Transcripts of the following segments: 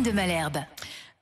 de Malherbe.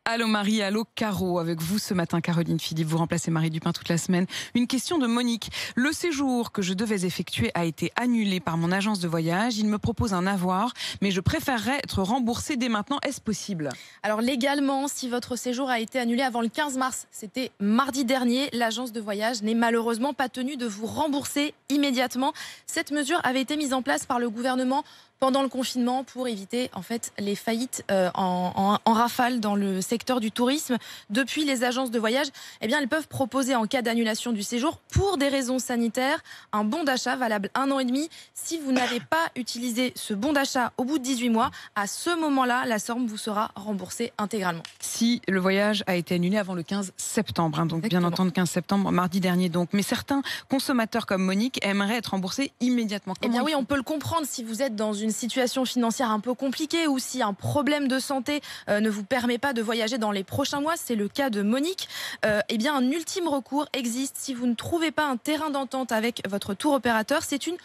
Allô Marie, allô Caro, avec vous ce matin Caroline Philippe, vous remplacez Marie Dupin toute la semaine. Une question de Monique. Le séjour que je devais effectuer a été annulé par mon agence de voyage. Il me propose un avoir, mais je préférerais être remboursée dès maintenant. Est-ce possible ? Alors légalement, si votre séjour a été annulé avant le 15 mars, c'était mardi dernier, l'agence de voyage n'est malheureusement pas tenue de vous rembourser immédiatement. Cette mesure avait été mise en place par le gouvernement pendant le confinement pour éviter en fait les faillites en rafale dans le secteur du tourisme. Depuis, les agences de voyage, elles peuvent proposer en cas d'annulation du séjour pour des raisons sanitaires un bon d'achat valable 1 an et demi. Si vous n'avez pas utilisé ce bon d'achat au bout de 18 mois, à ce moment-là, la somme vous sera remboursée intégralement. Si le voyage a été annulé avant le 15 septembre, donc Exactement. bien entendu 15 septembre, mardi dernier donc. Mais certains consommateurs comme Monique aimeraient être remboursés immédiatement. Oui, on peut le comprendre si vous êtes dans une situation financière un peu compliquée ou si un problème de santé ne vous permet pas de voyager dans les prochains mois. C'est le cas de Monique. Un ultime recours existe si vous ne trouvez pas un terrain d'entente avec votre tour opérateur. C'est une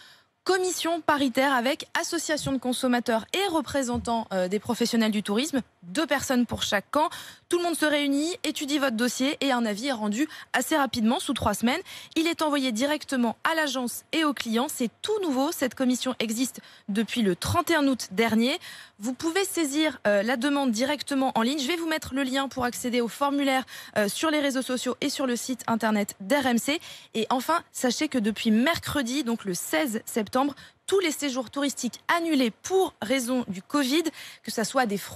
commission paritaire avec association de consommateurs et représentants des professionnels du tourisme, 2 personnes pour chaque camp. Tout le monde se réunit, étudie votre dossier et un avis est rendu assez rapidement, sous 3 semaines. Il est envoyé directement à l'agence et aux clients. C'est tout nouveau. Cette commission existe depuis le 31 août dernier. Vous pouvez saisir la demande directement en ligne. Je vais vous mettre le lien pour accéder au formulaire sur les réseaux sociaux et sur le site internet d'RMC. Et enfin, sachez que depuis mercredi, donc le 16 septembre, tous les séjours touristiques annulés pour raison du Covid, que ce soit des frontières